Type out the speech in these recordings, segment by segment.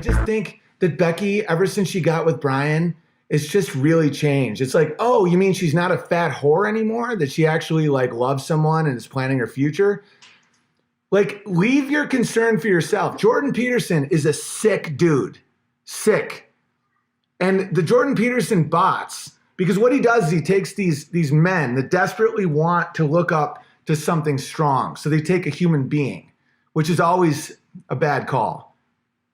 just think that Becky, ever since she got with Brian, it's just really changed. It's like, oh, you mean she's not a fat whore anymore? That she actually like loves someone and is planning her future? Like, leave your concern for yourself. Jordan Peterson is a sick dude. Sick. And the Jordan Peterson bots, because what he does is he takes these men that desperately want to look up to something strong. So they take a human being, which is always a bad call.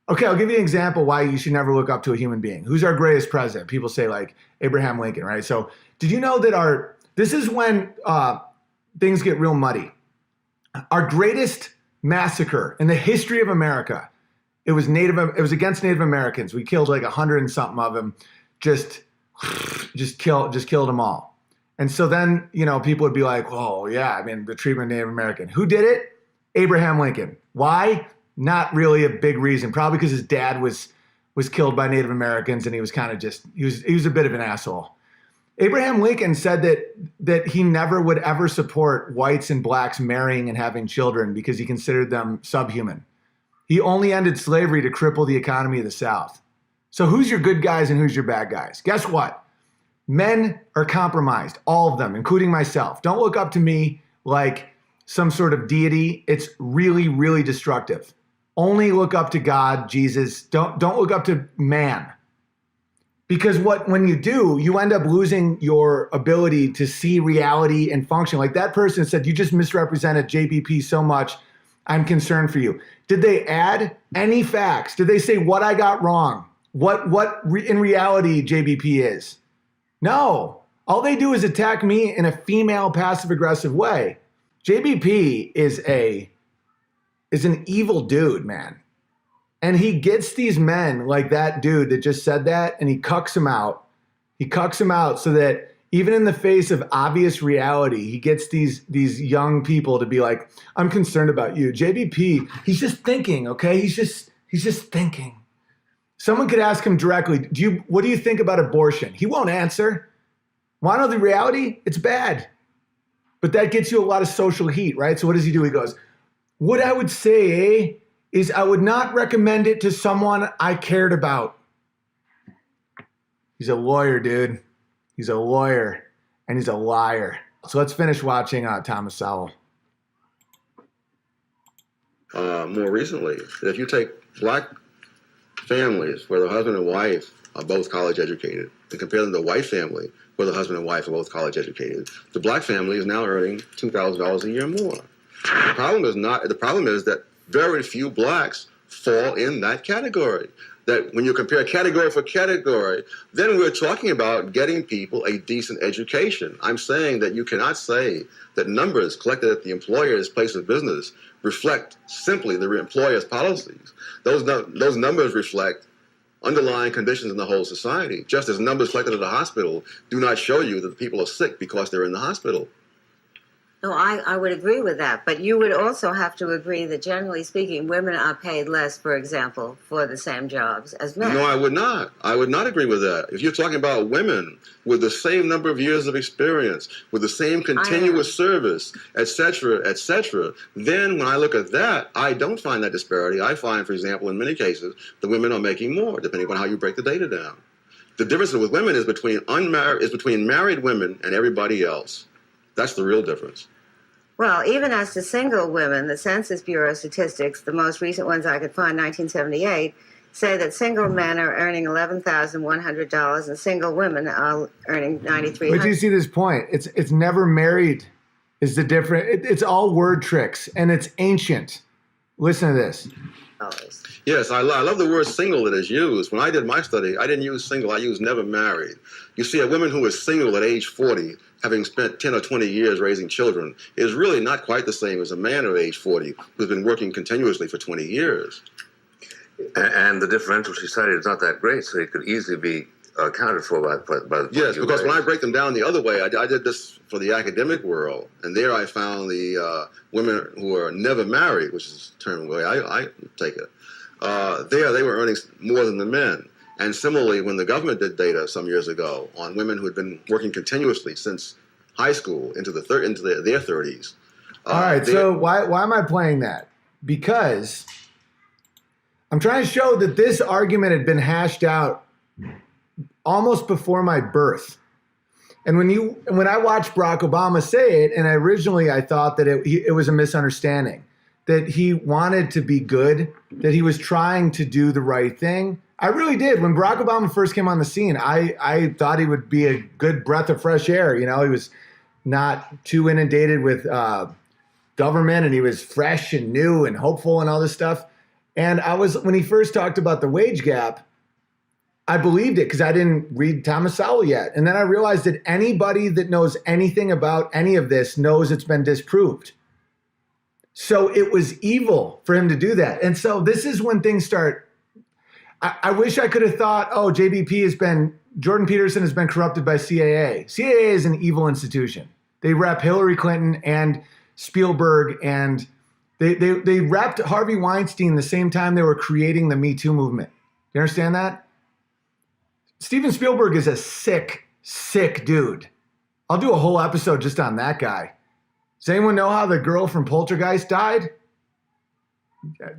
Okay, I'll give you an example why you should never look up to a human being. Who's our greatest president? People say like Abraham Lincoln, right? So did you know that this is when things get real muddy. Our greatest massacre in the history of America, it was against Native Americans. We killed like 100 and something of them, just killed them all. And so then, people would be like, oh yeah, I mean, the treatment of Native American. Who did it? Abraham Lincoln. Why? Not really a big reason. Probably because his dad was killed by Native Americans and he was kind of he was a bit of an asshole. Abraham Lincoln said that he never would ever support whites and blacks marrying and having children because he considered them subhuman. He only ended slavery to cripple the economy of the South. So who's your good guys and who's your bad guys? Guess what? Men are compromised, all of them, including myself. Don't look up to me like some sort of deity. It's really, really destructive. Only look up to God, Jesus. Don't look up to man. Because when you do, you end up losing your ability to see reality and function. Like that person said, you just misrepresented JBP so much, I'm concerned for you. Did they add any facts? Did they say what I got wrong? What in reality JBP is? No. All they do is attack me in a female passive-aggressive way. JBP is an evil dude, man. And he gets these men like that dude that just said that, and he cucks them out. He cucks them out so that even in the face of obvious reality, he gets these young people to be like, I'm concerned about you. JBP, he's just thinking, okay? He's just thinking. Someone could ask him directly, what do you think about abortion? He won't answer. Want to know the reality? It's bad. But that gets you a lot of social heat, right? So what does he do? He goes, what I would say, is I would not recommend it to someone I cared about. He's a lawyer, dude. He's a lawyer, and he's a liar. So let's finish watching Thomas Sowell. More recently, if you take black families where the husband and wife are both college educated and compare them to a white family where the husband and wife are both college educated, the black family is now earning $2,000 a year more. The problem is that very few blacks fall in that category. That when you compare category for category, then we're talking about getting people a decent education. I'm saying that you cannot say that numbers collected at the employer's place of business reflect simply the employer's policies. Those numbers reflect underlying conditions in the whole society, just as numbers collected at the hospital do not show you that the people are sick because they're in the hospital. No, I would agree with that. But you would also have to agree that, generally speaking, women are paid less, for example, for the same jobs as men. No, I would not. I would not agree with that. If you're talking about women with the same number of years of experience, with the same continuous service, et cetera, then when I look at that, I don't find that disparity. I find, for example, in many cases, the women are making more, depending on how you break the data down. The difference with women is between married women and everybody else. That's the real difference. Well, even as to single women, the Census Bureau statistics, the most recent ones I could find, 1978, say that single men are earning $11,100 and single women are earning $9,300. But do you see this point? It's never married is the difference. It's all word tricks, and it's ancient. Listen to this. Always. Yes, I love the word single that is used. When I did my study, I didn't use single, I used never married. You see, a woman who is single at age 40, having spent 10 or 20 years raising children, is really not quite the same as a man of age 40 who's been working continuously for 20 years. And the differential she cited is not that great, so it could easily be accounted for by the Yes, because when I break them down the other way, I did this for the academic world, and there I found the women who are never married, which is the term way I take it. There they were earning more than the men. And similarly, when the government did data some years ago on women who had been working continuously since high school into their 30s. All right, so why am I playing that? Because I'm trying to show that this argument had been hashed out almost before my birth. And when I watched Barack Obama say it, and I thought that it was a misunderstanding, that he wanted to be good, that he was trying to do the right thing. I really did. When Barack Obama first came on the scene, I thought he would be a good breath of fresh air. You know, he was not too inundated with government, and he was fresh and new and hopeful and all this stuff. And when he first talked about the wage gap, I believed it because I didn't read Thomas Sowell yet. And then I realized that anybody that knows anything about any of this knows it's been disproved. So it was evil for him to do that. And so this is when things start. I wish I could have thought, oh, Jordan Peterson has been corrupted by CAA. CAA is an evil institution. They rep Hillary Clinton and Spielberg, and they repped Harvey Weinstein the same time they were creating the Me Too movement. You understand that? Steven Spielberg is a sick, sick dude. I'll do a whole episode just on that guy. Does anyone know how the girl from Poltergeist died?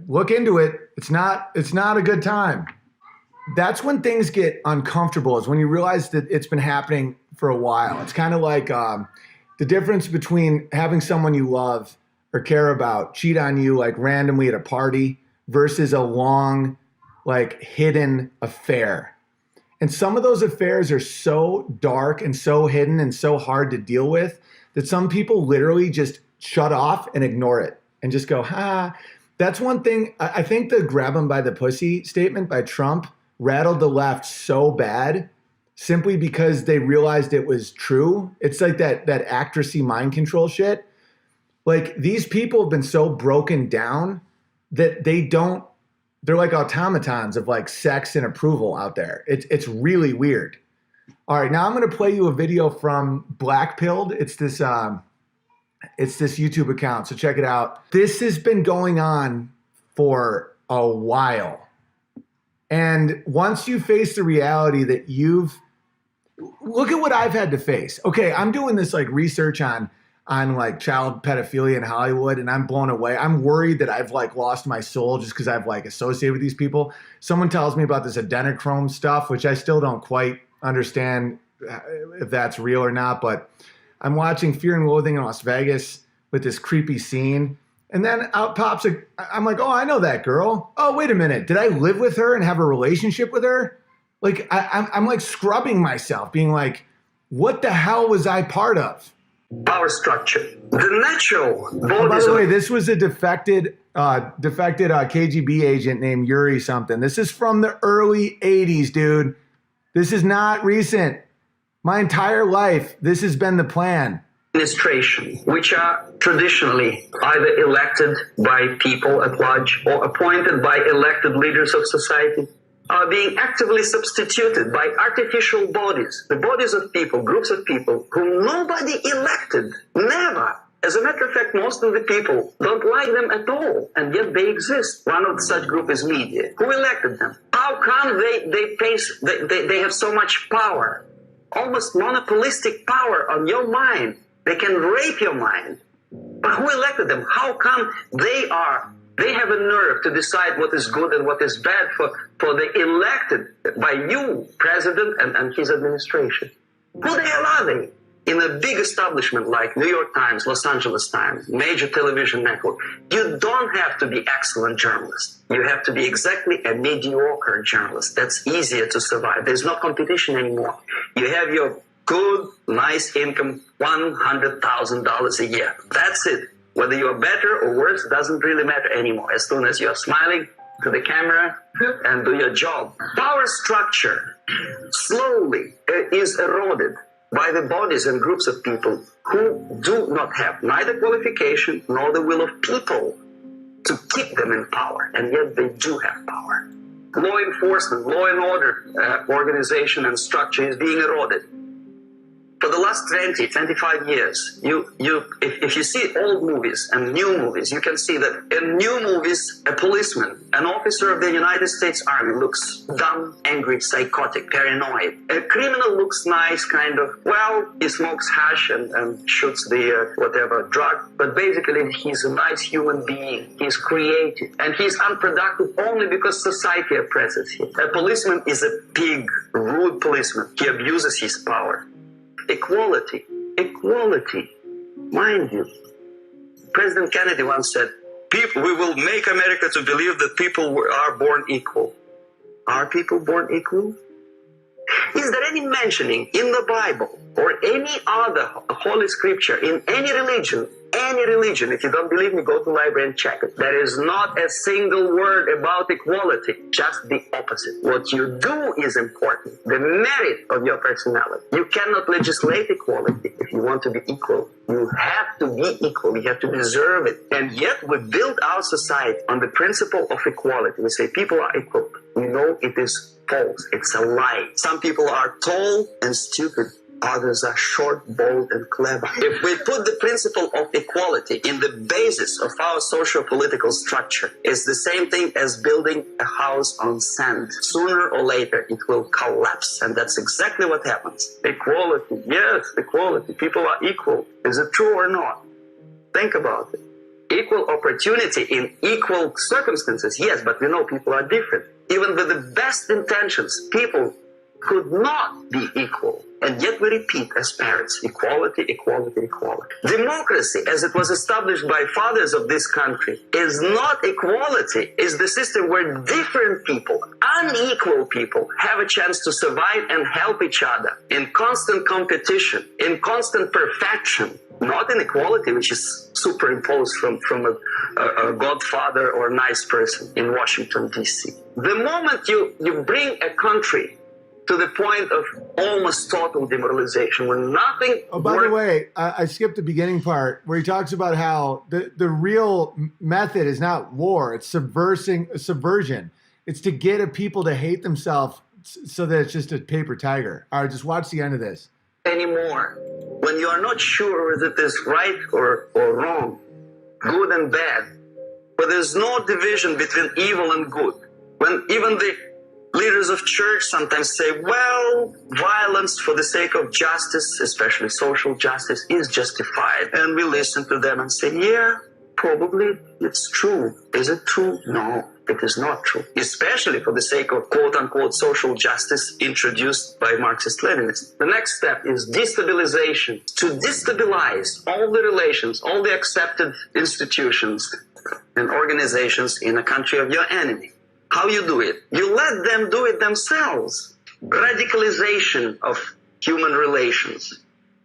Look into it. It's not a good time. That's when things get uncomfortable, is when you realize that it's been happening for a while. It's kind of like the difference between having someone you love or care about cheat on you like randomly at a party versus a long, like hidden affair. And some of those affairs are so dark and so hidden and so hard to deal with that some people literally just shut off and ignore it and just go, ha. That's one thing. I think the grab him by the pussy statement by Trump rattled the left so bad simply because they realized it was true. It's like that actressy mind control shit. Like, these people have been so broken down that they're like automatons of like sex and approval out there. It's really weird. All right, now I'm going to play you a video from Blackpilled. It's this YouTube account, so check it out. This has been going on for a while. And once you face the reality that look at what I've had to face. Okay, I'm doing this like research on like child pedophilia in Hollywood, and I'm blown away. I'm worried that I've like lost my soul just because I've like associated with these people. Someone tells me about this adrenochrome stuff, which I still don't quite understand if that's real or not, but I'm watching Fear and Loathing in Las Vegas with this creepy scene. And then out pops I'm like, oh, I know that girl. Oh, wait a minute. Did I live with her and have a relationship with her? Like, I'm like scrubbing myself, being like, what the hell was I part of? Power structure. The natural bodies. Oh, by the way, this was a defected KGB agent named Yuri something. This is from the early 80s, dude. This is not recent. My entire life, this has been the plan. Administration, which are traditionally either elected by people at large or appointed by elected leaders of society, are being actively substituted by artificial bodies, the bodies of people, groups of people whom nobody elected, never. As a matter of fact, most of the people don't like them at all, and yet they exist. One of such group is media. Who elected them? How come they have so much power? Almost monopolistic power on your mind. They can rape your mind. But who elected them? How come they have a nerve to decide what is good and what is bad for the elected by you, president, and his administration? Who the hell are they? In a big establishment like New York Times, Los Angeles Times, major television network, you don't have to be excellent journalist. You have to be exactly a mediocre journalist. That's easier to survive. There's no competition anymore. You have your good, nice income, $100,000 a year. That's it. Whether you're better or worse doesn't really matter anymore. As soon as you're smiling to the camera and do your job. Power structure slowly is eroded by the bodies and groups of people who do not have neither qualification nor the will of people to keep them in power, and yet they do have power. Law enforcement, law and order organization and structure is being eroded. For the last 20, 25 years, if you see old movies and new movies, you can see that in new movies, a policeman, an officer of the United States Army looks dumb, angry, psychotic, paranoid. A criminal looks nice, kind of, well, he smokes hash and shoots the whatever drug, but basically he's a nice human being. He's creative, and he's unproductive only because society oppresses him. A policeman is a pig, rude policeman. He abuses his power. Equality, mind you. President Kennedy once said, we will make America to believe that people are born equal. Are people born equal? Is there any mentioning in the Bible or any other holy scripture in any religion, if you don't believe me, go to the library and check it. There is not a single word about equality, just the opposite. What you do is important, the merit of your personality. You cannot legislate equality if you want to be equal. You have to be equal, you have to deserve it. And yet we build our society on the principle of equality. We say people are equal. We know it is false, it's a lie. Some people are tall and stupid. Others are short, bold, and clever. If we put the principle of equality in the basis of our socio-political structure, it's the same thing as building a house on sand. Sooner or later, it will collapse, and that's exactly what happens. Equality, yes, equality. People are equal. Is it true or not? Think about it. Equal opportunity in equal circumstances, yes, but we know people are different. Even with the best intentions, people could not be equal. And yet we repeat as parents, equality, equality, equality. Democracy, as it was established by fathers of this country, is not equality. It's the system where different people, unequal people, have a chance to survive and help each other in constant competition, in constant perfection. Not in equality, which is superimposed from a godfather or nice person in Washington, D.C. The moment you bring a country to the point of almost total demoralization, when nothing... Oh, by the way, I skipped the beginning part where he talks about how the real method is not war, it's subversion. It's to get a people to hate themselves so that it's just a paper tiger. All right, just watch the end of this. Anymore. When you are not sure whether it is right or wrong, good and bad, where there's no division between evil and good, when even the leaders of church sometimes say, well, violence for the sake of justice, especially social justice, is justified. And we listen to them and say, yeah, probably it's true. Is it true? No, it is not true. Especially for the sake of quote-unquote social justice introduced by Marxist-Leninists. The next step is destabilization. To destabilize all the relations, all the accepted institutions and organizations in a country of your enemy. How you do it? You let them do it themselves. Radicalization of human relations.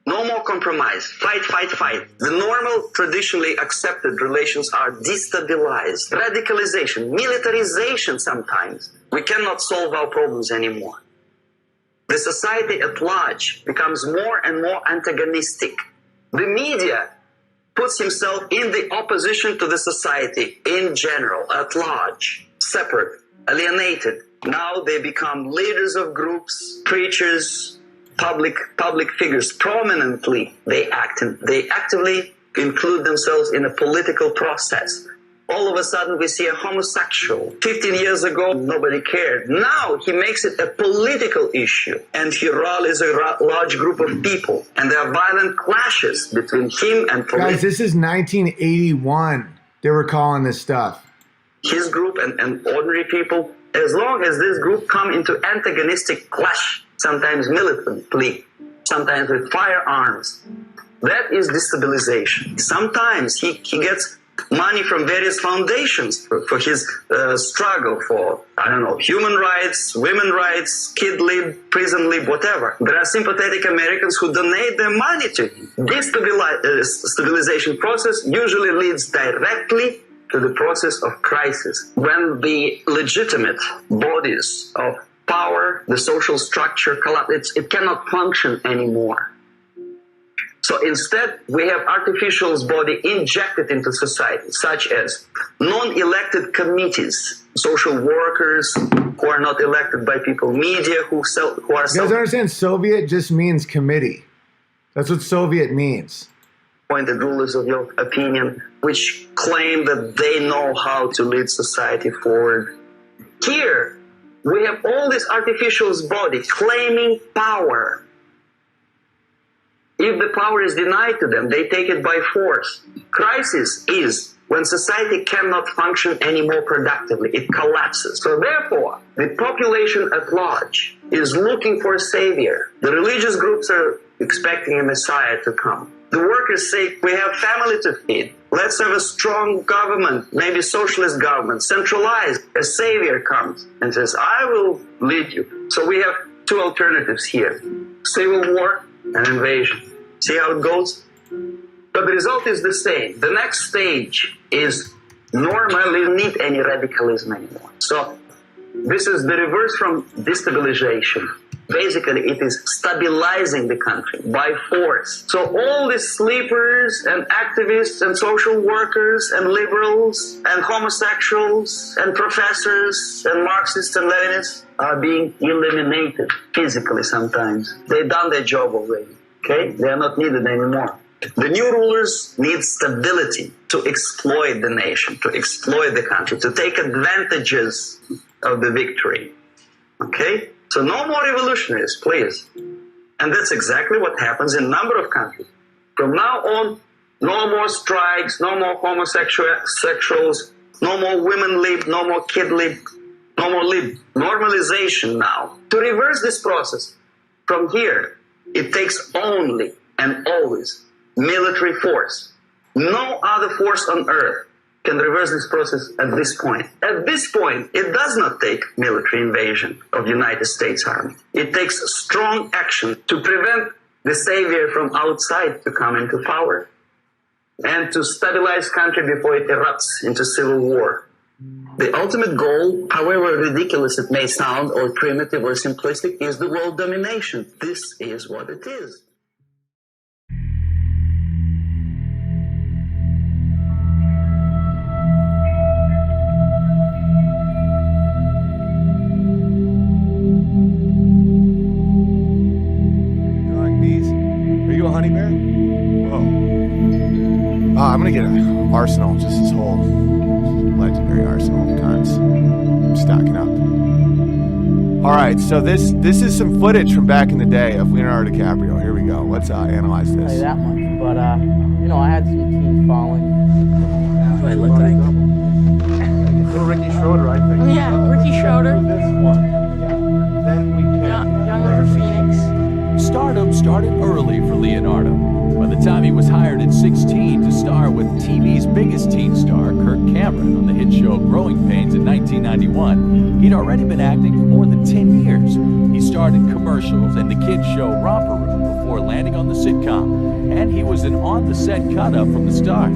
No more compromise. Fight, fight, fight. The normal, traditionally accepted relations are destabilized. Radicalization, militarization sometimes. We cannot solve our problems anymore. The society at large becomes more and more antagonistic. The media puts himself in the opposition to the society in general, at large. Separate, alienated. Now they become leaders of groups, preachers, public figures. Prominently, they actively include themselves in a political process. All of a sudden, we see a homosexual. 15 years ago, nobody cared. Now he makes it a political issue, and he rallies a large group of people, and there are violent clashes between him and police. Guys, this is 1981. They were calling this stuff. His group and ordinary people, as long as this group come into antagonistic clash, sometimes militantly, sometimes with firearms, that is destabilization. Sometimes he gets money from various foundations for his struggle for, I don't know, human rights, women rights, kid lib, prison lib, whatever. There are sympathetic Americans who donate their money to him. This stabilization process usually leads directly to the process of crisis, when the legitimate bodies of power, the social structure collapse. It cannot function anymore. So instead, we have artificial's body injected into society, such as non-elected committees, social workers who are not elected by people, media who are... You guys understand Soviet just means committee. That's what Soviet means. Appointed rulers of your opinion, which claim that they know how to lead society forward. Here, we have all these artificial bodies claiming power. If the power is denied to them, they take it by force. Crisis is when society cannot function any more productively. It collapses. So therefore, the population at large is looking for a savior. The religious groups are expecting a messiah to come. The workers say, we have family to feed. Let's have a strong government, maybe socialist government, centralized. A savior comes and says, I will lead you. So we have two alternatives here. Civil war and invasion. See how it goes? But the result is the same. The next stage is normal. You don't need any radicalism anymore. So this is the reverse from destabilization. Basically, it is stabilizing the country by force. So all these sleepers and activists and social workers and liberals and homosexuals and professors and Marxists and Leninists are being eliminated physically sometimes. They've done their job already, okay? They are not needed anymore. The new rulers need stability to exploit the nation, to exploit the country, to take advantages of the victory, okay? So no more revolutionaries, please. And that's exactly what happens in a number of countries. From now on, no more strikes, no more homosexuals, no more women lib, no more kid lib, no more lib. Normalization now. To reverse this process, from here, it takes only and always military force. No other force on earth can reverse this process at this point. At this point, it does not take military invasion of the United States Army. It takes strong action to prevent the savior from outside to come into power and to stabilize country before it erupts into civil war. The ultimate goal, however ridiculous it may sound, or primitive or simplistic, is the world domination. This is what it is. Honey bear? Whoa. I'm gonna get an arsenal, just this whole legendary arsenal of guns. I'm stocking up. Alright, so this is some footage from back in the day of Leonardo DiCaprio. Here we go. Let's analyze this. I'll tell you that much. But you know, I had some teens following. That's what I look like. Little Ricky Schroeder, I think. Yeah, Ricky Schroeder. This one. Yeah. Then we can Young River Phoenix. Stardom started early for Leonardo. By the time he was hired at 16 to star with TV's biggest teen star, Kirk Cameron, on the hit show Growing Pains in 1991, he'd already been acting for more than 10 years. He starred in commercials and the kids show Romper Room before landing on the sitcom, and he was an on-the-set cut-up from the start.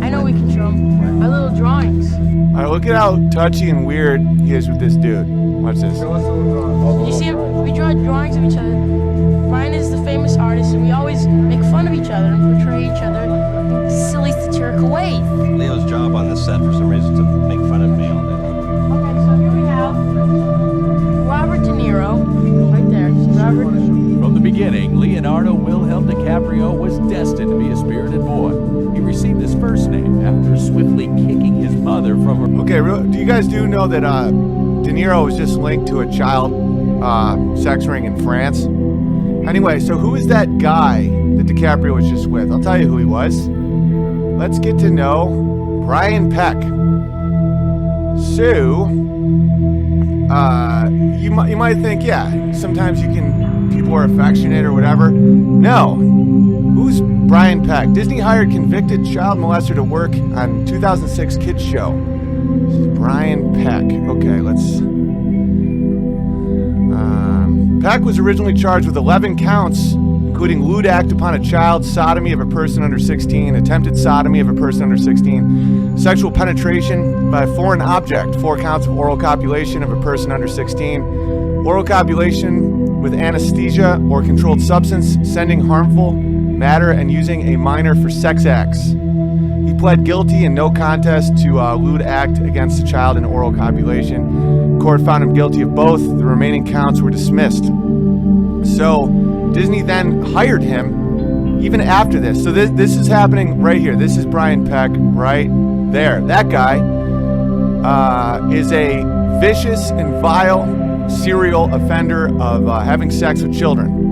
I know we can show them our little drawings. Alright, look at how touchy and weird he is with this dude. Watch this. You see, we draw drawings of each other. Brian is the famous artist, and we always make fun of each other and portray each other in silly, satirical ways. Leo's job on this set, for some reason, is to make fun of me all day. Okay, so here we have Robert De Niro, right there. Robert. From the beginning, Leonardo Wilhelm DiCaprio was destined to be a spirited boy. He received his first name after swiftly kicking his mother from her... Okay, do you guys do know that De Niro was just linked to a child sex ring in France? Anyway, so who is that guy that DiCaprio was just with? I'll tell you who he was. Let's get to know Brian Peck. So, you might think, yeah, sometimes people are affectionate or whatever. No. Who's Brian Peck? Disney hired convicted child molester to work on 2006 kids show. This is Brian Peck. Okay, let's... Peck was originally charged with 11 counts, including lewd act upon a child, sodomy of a person under 16, attempted sodomy of a person under 16, sexual penetration by a foreign object, 4 counts of oral copulation of a person under 16, oral copulation with anesthesia or controlled substance, sending harmful matter, and using a minor for sex acts. He pled guilty in no contest to lewd act against a child and oral copulation. Court found him guilty of both. The remaining counts were dismissed. So Disney then hired him even after this. So this is happening right here. This is Brian Peck right there. That guy is a vicious and vile serial offender of having sex with children.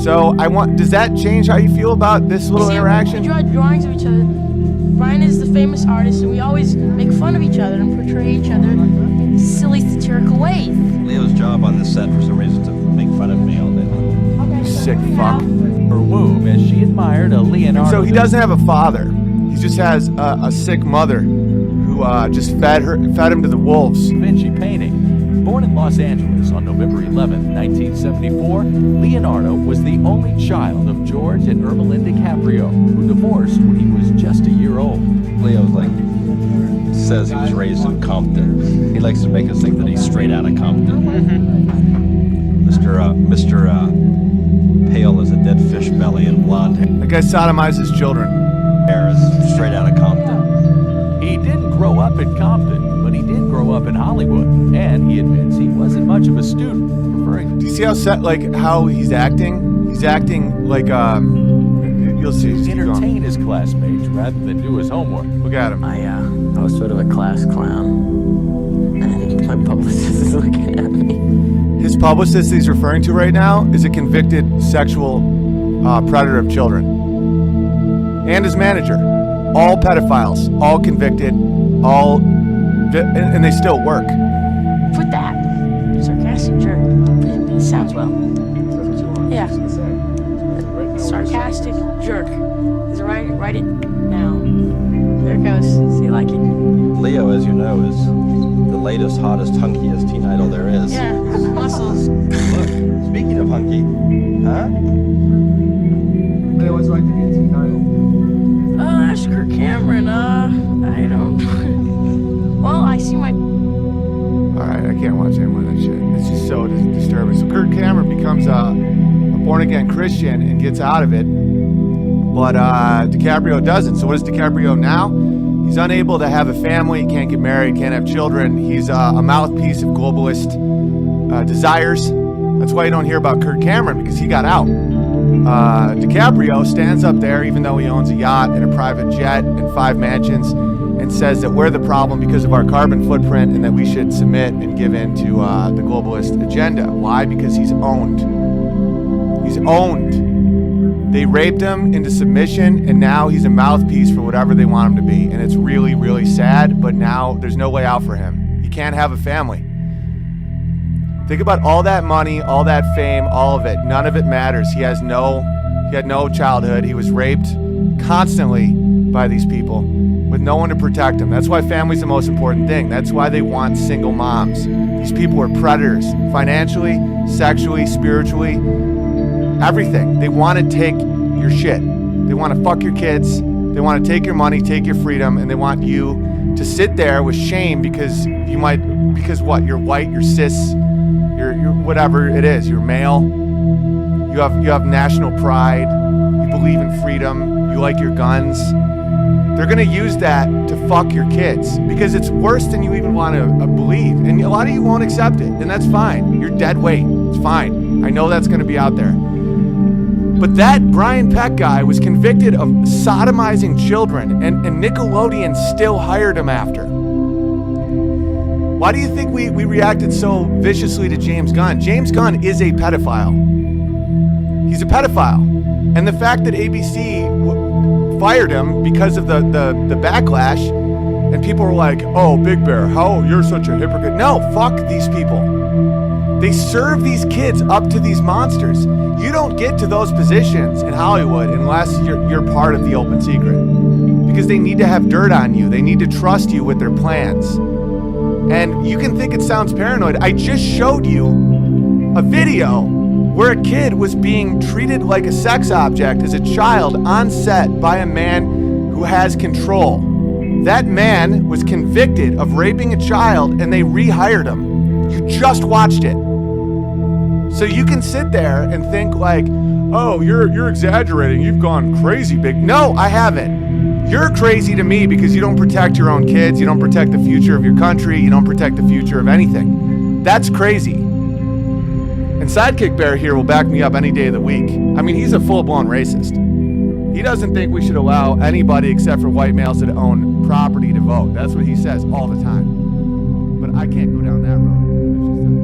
So does that change how you feel about this little interaction? We draw drawings of each other. Brian is the famous artist, and we always make fun of each other and portray each other in silly, satirical ways. Leo's job on this set, for some reason, is to make fun of me all day long. Okay, Sick fuck. Her womb as she admired a Leonardo. So he doesn't have a father. He just has a sick mother who just fed him to the wolves. Da Vinci painting. Born in Los Angeles on November 11, 1974, Leonardo was the only child of George and Owen DiCaprio, who divorced when he was just a year old. Leo's says he was raised in Compton. He likes to make us think that he's straight out of Compton. Mr. Pale as a dead fish belly and blonde That guy sodomizes children. hair is straight out of Compton. He didn't grow up in Compton, but he did grow up in Hollywood, and he admits he wasn't much of a student, preferring. Do you see how he's acting? He's acting like you'll see. to Keep going. entertain his classmates rather than do his homework. Look at him. I was sort of a class clown. And my publicist is looking at me. His publicist he's referring to right now is a convicted sexual predator of children. And his manager. All pedophiles, all convicted, and they still work. Put that. Sarcastic jerk. It sounds well. Yeah. Sarcastic jerk. Is write it now. There it goes. See, you like it? Leo, as you know, is the latest, hottest, hunkiest teen idol there is. Yeah. Muscles. Look, speaking of hunky, huh? They always like to be a teen idol. Ask her Cameron. I don't. Well, I see my. Alright, I can't watch any more of that shit. It's just so disturbing. So Kirk Cameron becomes a born-again Christian and gets out of it. But DiCaprio doesn't. So what is DiCaprio now? He's unable to have a family, can't get married, can't have children. He's a mouthpiece of globalist desires. That's why you don't hear about Kirk Cameron, because he got out. DiCaprio stands up there, even though he owns a yacht and a private jet and 5 mansions, and says that we're the problem because of our carbon footprint and that we should submit and give in to the globalist agenda. Why? Because he's owned. He's owned. They raped him into submission, and now he's a mouthpiece for whatever they want him to be. And it's really, really sad, but now there's no way out for him. He can't have a family. Think about all that money, all that fame, all of it. None of it matters. He had no childhood. He was raped constantly by these people with no one to protect him. That's why family's the most important thing. That's why they want single moms. These people are predators, financially, sexually, spiritually, everything. They want to take your shit. They want to fuck your kids. They want to take your money, take your freedom, and they want you to sit there with shame because what? You're white, you're cis, you're whatever it is. You're male. You have national pride. You believe in freedom. You like your guns. They're going to use that to fuck your kids because it's worse than you even want to believe. And a lot of you won't accept it, and that's fine. You're dead weight. It's fine. I know that's going to be out there. But that Brian Peck guy was convicted of sodomizing children, and Nickelodeon still hired him after. Why do you think we reacted so viciously to James Gunn? James Gunn is a pedophile. He's a pedophile. And the fact that ABC fired him because of the backlash, and people were like, oh, Big Bear, how you're such a hypocrite. No, fuck these people. They serve these kids up to these monsters. You don't get to those positions in Hollywood unless you're part of the open secret. Because they need to have dirt on you. They need to trust you with their plans. And you can think it sounds paranoid. I just showed you a video where a kid was being treated like a sex object as a child on set by a man who has control. That man was convicted of raping a child and they rehired him. You just watched it. So you can sit there and think like, oh, you're exaggerating. You've gone crazy big. No, I haven't. You're crazy to me because you don't protect your own kids. You don't protect the future of your country. You don't protect the future of anything. That's crazy. And Sidekick Bear here will back me up any day of the week. I mean, he's a full-blown racist. He doesn't think we should allow anybody except for white males that own property to vote. That's what he says all the time. But I can't go down that road.